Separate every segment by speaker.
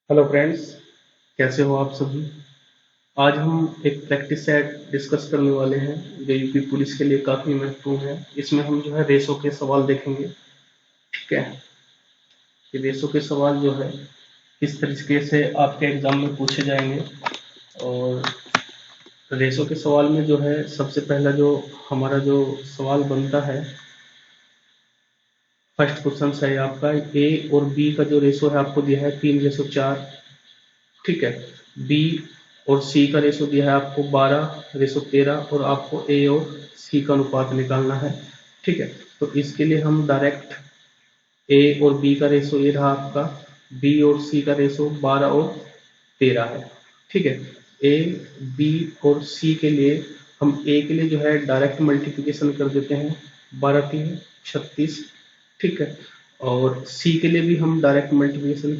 Speaker 1: Hello friends, कैसे हो आप सभी। आज हम एक प्रैक्टिस सेट डिस्कस करने वाले हैं जो यूपी पुलिस के लिए काफ़ी महत्वपूर्ण है। इसमें हम जो है रेसो के सवाल देखेंगे। ठीक है, ये रेसो के सवाल जो है किस तरीके से आपके एग्जाम में पूछे जाएंगे। और रेसो के सवाल में जो है सबसे पहला जो हमारा जो सवाल बनता है, फर्स्ट क्वेश्चन है आपका ए और बी का जो रेसो है आपको दिया है 3:4। ठीक है, बी और सी का रेशो दिया है आपको 12:13 और आपको ए और सी का अनुपात निकालना है। ठीक है, तो इसके लिए हम डायरेक्ट ए और बी का रेशो ये रहा आपका, बी और सी का रेशो 12 और 13 है। ठीक है, ए बी और सी के लिए हम ए के लिए जो है डायरेक्ट मल्टीप्लिकेशन कर देते हैं, 12×3 = 36। ठीक है, और सी के लिए भी हम डायरेक्ट मल्टीप्लिकेशन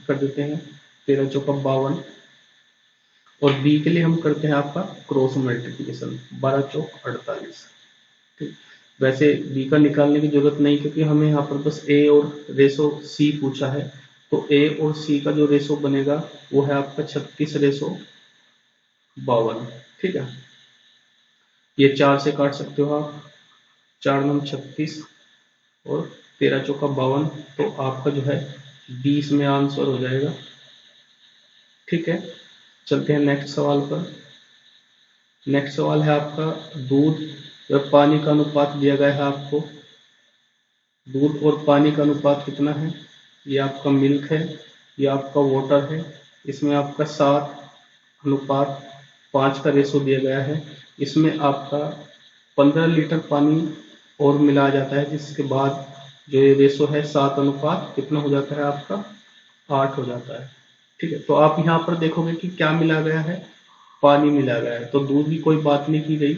Speaker 1: कर देते हैं, 13×4 = 52। और बी के लिए हम करते हैं आपका क्रॉस मल्टीप्लिकेशन, 12×4 = 48। ठीक, वैसे बी का निकालने की जरूरत नहीं क्योंकि हमें यहाँ पर बस ए और रेशो सी पूछा है। तो ए और सी का जो रेशो बनेगा वो है आपका 36:52। ठीक है, ये 4 से काट सकते हो आप, 4×9 = 36 और 13×4 = 52। तो आपका जो है 20 में आंसर हो जाएगा। ठीक है, चलते हैं नेक्स्ट सवाल पर। नेक्स्ट सवाल है आपका दूध और पानी का अनुपात दिया गया है आपको। दूध और पानी का अनुपात कितना है, ये आपका मिल्क है, ये आपका वाटर है। इसमें आपका 7:5 का रेशो दिया गया है। इसमें आपका 15 लीटर पानी और मिलाया जाता है, जिसके बाद जो ये रेशो है 7 कितना हो जाता है आपका 8 हो जाता है। ठीक है, तो आप यहाँ पर देखोगे कि क्या मिला गया है, पानी मिला गया है। तो दूध की कोई बात नहीं की गई।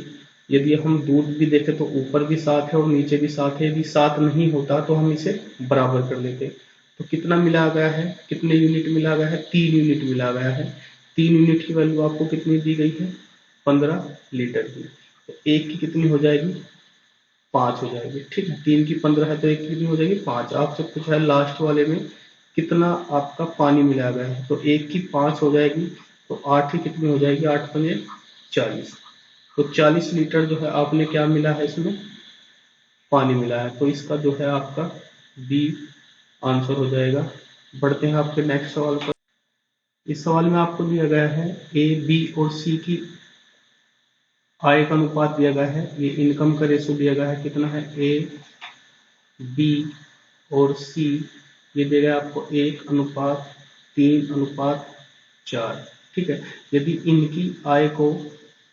Speaker 1: यदि हम दूध भी देखें तो ऊपर भी 7 है और नीचे भी 7 है। यदि 7 नहीं होता तो हम इसे बराबर कर लेते। तो कितना मिला गया है, कितने यूनिट मिला गया है, 3 यूनिट मिला गया है। 3 यूनिट की वैल्यू आपको कितनी दी गई है, 15 लीटर की। तो एक की कितनी हो जाएगी, 5 हो जाएगी। ठीक है, 3 की 15 है तो एक की कितनी हो जाएगी, 5। आपसे पूछा है लास्ट वाले में कितना आपका पानी मिला गया है, तो एक की 5 हो जाएगी। तो 8 की कितनी हो जाएगी, 8×5 = 40। तो 40 लीटर जो है आपने क्या मिला है, इसमें पानी मिला है। तो इसका जो है आपका बी आंसर हो जाएगा। बढ़ते हैं आपके नेक्स्ट सवाल पर। इस सवाल में आपको दिया गया है ए बी और सी की आय का अनुपात दिया गया है। ये इनकम का रेशो दिया गया है, कितना है, ए बी और सी। ये दिया गया आपको 1:3:4। ठीक है, यदि इनकी आय को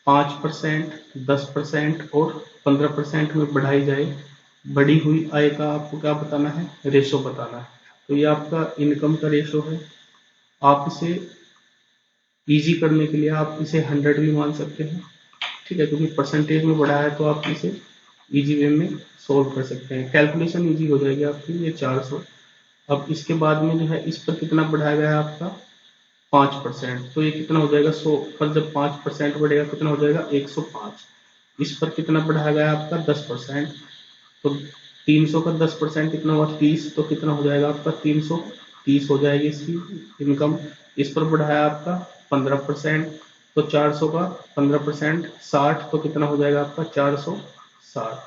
Speaker 1: 5%, 10% और 15% में बढ़ाई जाए, बढ़ी हुई आय का आपको क्या बताना है, रेशो बताना है। तो ये आपका इनकम का रेशो है। आप इसे इजी करने के लिए आप इसे 100 भी मान सकते हैं। ठीक है, क्योंकि परसेंटेज में बढ़ा है तो आप इसे इजी वे में सोल्व कर सकते हैं, कैलकुलेशन इजी हो जाएगी आपकी। ये 400। अब इसके बाद में जो है इस पर कितना बढ़ाया गया है आपका, 5%। तो ये कितना हो जाएगा, 100 पर जब 5% बढ़ेगा कितना हो जाएगा, 105। इस पर कितना बढ़ाया गया है आपका, 10%। तो 300 का 10% कितना हुआ, 30। तो कितना हो जाएगा आपका, 330 हो जाएगी इसकी इनकम। इस पर बढ़ाया आपका 15%। तो 400 का 15% 60। तो कितना हो जाएगा आपका 460।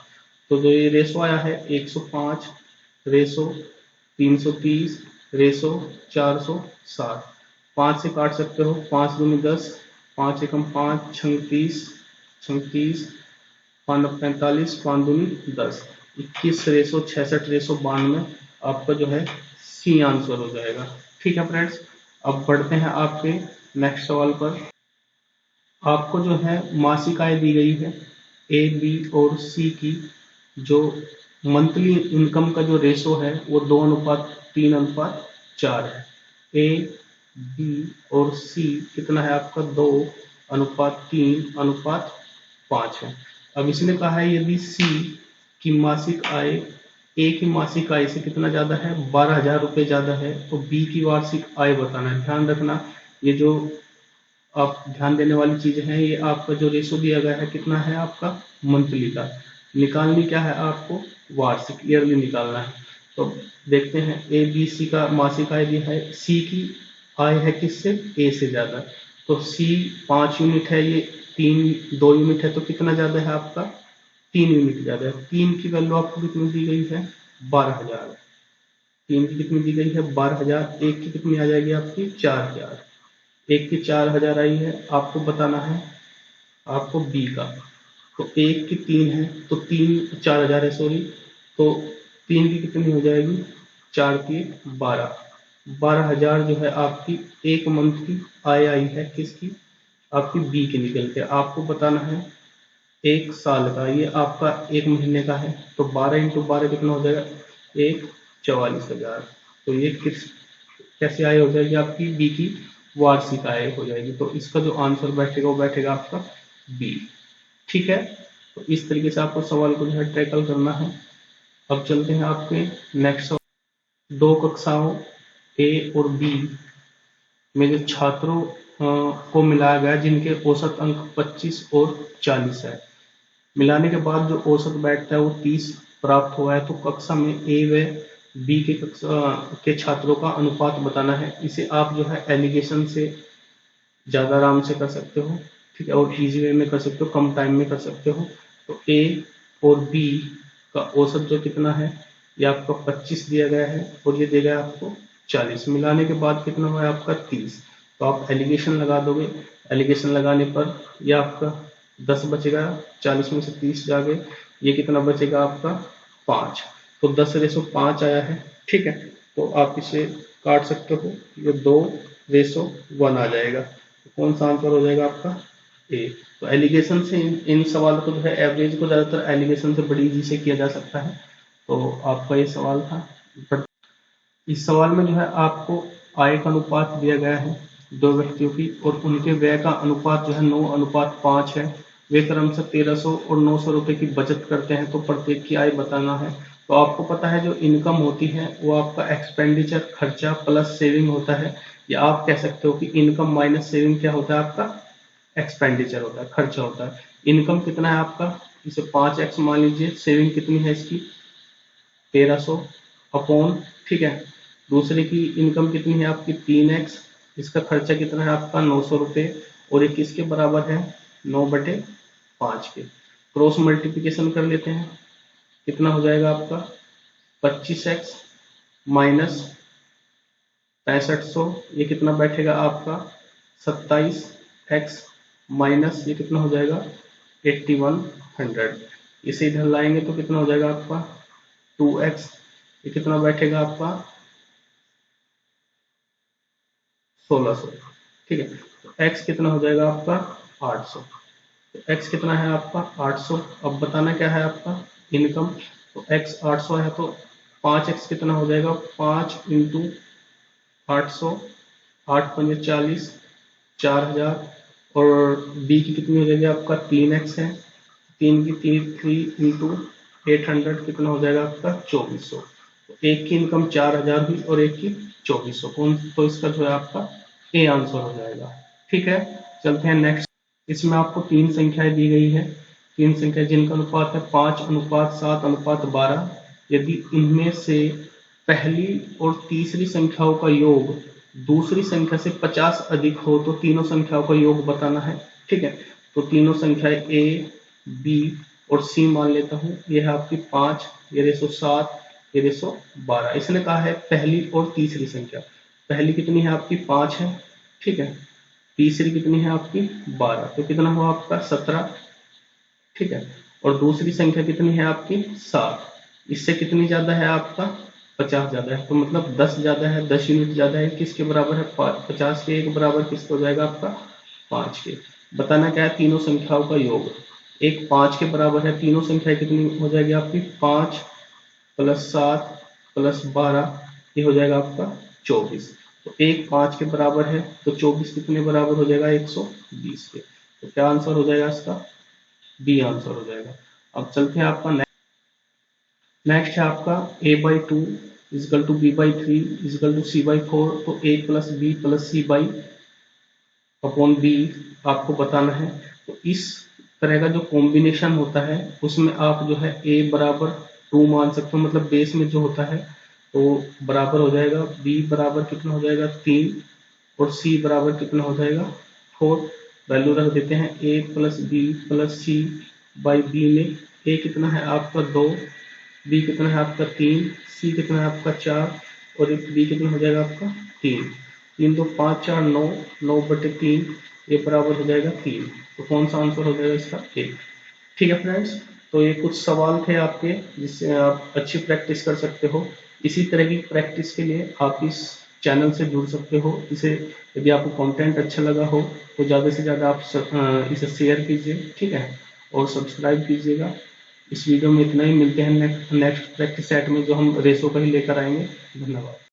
Speaker 1: तो जो ये रेशो आया है 105 रेशो 330 रेशो 460। 5 से काट सकते हो, 5×2 = 10, 5×1 = 5, 36, 36, 5×9 = 45, 5×2 = 10, 21:66:92 आपका जो है सी आंसर हो जाएगा। ठीक है फ्रेंड्स, अब बढ़ते हैं आपके नेक्स्ट सवाल पर। आपको जो है मासिक आय दी गई है, ए बी और सी की जो मंथली इनकम का जो रेशो है वो 2:3:4 है। ए बी और सी कितना है आपका, 2:3:5 है। अब इसने कहा है यदि सी की मासिक आय ए की मासिक आय से कितना ज्यादा है, 12,000 रुपये ज्यादा है, तो बी की वार्षिक आय बताना है। ध्यान रखना, ये जो आप ध्यान देने वाली चीजें हैं, ये आपका जो रेशो दिया गया है कितना है आपका, मंथली का। निकालनी क्या है आपको, वार्षिक, ईयरली निकालना है। तो देखते हैं ए बी सी का मासिक आय दिया है, सी की आई है किससे, ए से ज्यादा। तो सी 5 यूनिट है, ये 2 यूनिट है, तो कितना ज्यादा है आपका, 3 यूनिट ज्यादा है। 3 की वैल्यू आपको कितनी दी गई है, 12,000। 3 की कितनी दी गई है, 12,000। एक की कितनी आ जाएगी आपकी, 4,000। एक की 4,000 आई है, आपको बताना है आपको बी का। तो एक की 3 है, तो 4,000 है, सॉरी। तो 3 की कितनी हो जाएगी, 4 की 12। 12,000 जो है आपकी एक मंथ की आय आई है, किसकी, आपकी बी की निकल के। आपको बताना है एक साल का, ये आपका एक महीने का है, तो 12 इंटू 12 कितना हो जाएगा, 44,000। तो ये कैसे आय हो जाएगी आपकी, बी की वार्षिक आय हो जाएगी। तो इसका जो आंसर बैठेगा वो बैठेगा आपका बी। ठीक है, तो इस तरीके से आपको सवाल को जो है टैकल करना है। अब चलते हैं आपके नेक्स्ट सवाल। 2 कक्षाओं ए और बी में जो छात्रों को मिलाया गया जिनके औसत अंक 25 और 40 है, मिलाने के बाद जो औसत बैठता है वो 30 प्राप्त हुआ है। तो कक्षा में ए व बी के कक्षा के छात्रों का अनुपात बताना है। इसे आप जो है एलिगेशन से ज्यादा आराम से कर सकते हो, ठीक है, और इजी वे में कर सकते हो, कम टाइम में कर सकते हो। तो ए और बी का औसत जो कितना है, ये आपका 25 दिया गया है और ये देगा आपको 40। मिलाने के बाद कितना हुआ है आपका 30। तो आप एलिगेशन लगा दोगे, एलिगेशन लगाने पर ये आपका 10 बचेगा, 40 में से 30 जाके ये कितना बचेगा आपका 5। तो 10:5 आया है, ठीक है। तो आप इसे काट सकते हो, ये 2:1 आ जाएगा। तो कौन सा आंसर हो जाएगा आपका ए। तो एलिगेशन से इन सवालों को जो है, एवरेज को ज्यादातर एलिगेशन से बड़ी इजी से किया जा सकता है। तो आपका ये सवाल था। बट इस सवाल में जो है आपको आय का अनुपात दिया गया है 2 व्यक्तियों की, और उनके व्यय का अनुपात जो है 9:5 है। वे क्रमशः 1,300 और 900 रुपए की बचत करते हैं, तो प्रत्येक की आय बताना है। तो आपको पता है जो इनकम होती है वो आपका एक्सपेंडिचर, खर्चा प्लस सेविंग होता है। या आप कह सकते हो कि इनकम माइनस सेविंग क्या होता है आपका, एक्सपेंडिचर होता है, खर्चा होता है। इनकम कितना है आपका, इसे 5x मान लीजिए। सेविंग कितनी है इसकी, 1,300 अपॉन, ठीक है। दूसरे की इनकम कितनी है आपकी 3x, इसका खर्चा कितना है आपका 900 रुपये, और ये किसके बराबर है, 9/5 के। क्रॉस मल्टीप्लिकेशन कर लेते हैं, कितना हो जाएगा आपका 25x माइनस 6500, ये कितना बैठेगा आपका 27x माइनस ये कितना हो जाएगा 8100। इसे इधर लाएंगे तो कितना हो जाएगा आपका 2x, ये कितना बैठेगा आपका 1600, ठीक है। तो x कितना हो जाएगा आपका 800। तो x कितना है आपका 800। अब बताना क्या है आपका इनकम। तो x 800 है, तो 5x कितना हो जाएगा, 5 इंटू 800, 8×5 40, 4,000। और b की कितनी हो जाएगी आपका 3x है, 3 की 3 इंटू 800 कितना हो जाएगा आपका 2400। तो एक की इनकम 4,000 हुई और एक की 2400। कौन, तो इसका जो है आपका ए आंसर हो जाएगा। ठीक है, चलते हैं नेक्स्ट। इसमें आपको 3 संख्याएं दी गई है, 3 संख्या जिनका अनुपात है 5:7:12। यदि इनमें से पहली और तीसरी संख्याओं का योग दूसरी संख्या से 50 अधिक हो तो तीनों संख्याओं का योग बताना है। ठीक है, तो तीनों संख्याएं ए, बी और सी मान लेता हूं। ये है आपकी 5, ये 107, ये 112। इसने कहा है पहली और तीसरी संख्या। पहली कितनी है आपकी 5 है, ठीक है। तीसरी कितनी है आपकी 12, तो कितना हुआ आपका 17, ठीक है। और दूसरी संख्या कितनी है आपकी 7, इससे कितनी ज्यादा है आपका 50 ज्यादा है। तो मतलब 10 ज्यादा है, 10 यूनिट ज्यादा है। किसके बराबर है 50 के, एक बराबर किसके हो जाएगा आपका 5 के। बताना क्या है तीनों संख्याओं का योग। एक 5 के बराबर है, तीनों संख्या कितनी हो जाएगी आपकी 5 + 7 + 12, ये हो जाएगा आपका 24। तो एक 5 के बराबर है, तो 24 कितने बराबर हो जाएगा 120 के। तो क्या आंसर हो जाएगा इसका, बी आंसर हो जाएगा। अब चलते हैं आपका नेक्स्ट है आपका a/2 = b/3 = c/4। तो a + b + c/b आपको बताना है। तो इस तरह का जो कॉम्बिनेशन होता है उसमें आप जो है a बराबर 2 मान सकते हो, मतलब बेस में जो होता है तो बराबर हो जाएगा। b बराबर कितना हो जाएगा 3 और c बराबर कितना हो जाएगा 4। वैल्यू रख देते हैं a plus B plus C by B में a कितना है आपका 2, b कितना है आपका 3, c कितना है आपका 4 और b कितना हो जाएगा आपका 3। 3 तो 5 4 9, 9/3 ये बराबर हो जाएगा 3। तो कौन सा आंसर हो जाएगा इसका 1। ठीक है फ्रेंड्स, तो ये कुछ सवाल थे आपके जिससे आप अच्छी प्रैक्टिस कर सकते हो। इसी तरह की प्रैक्टिस के लिए आप इस चैनल से जुड़ सकते हो। इसे यदि आपको कंटेंट अच्छा लगा हो तो ज़्यादा से ज़्यादा आप इसे शेयर कीजिए, ठीक है, और सब्सक्राइब कीजिएगा। इस वीडियो में इतना ही, मिलते हैं नेक्स्ट प्रैक्टिस सेट में जो हम रेसो का ही लेकर आएंगे। धन्यवाद।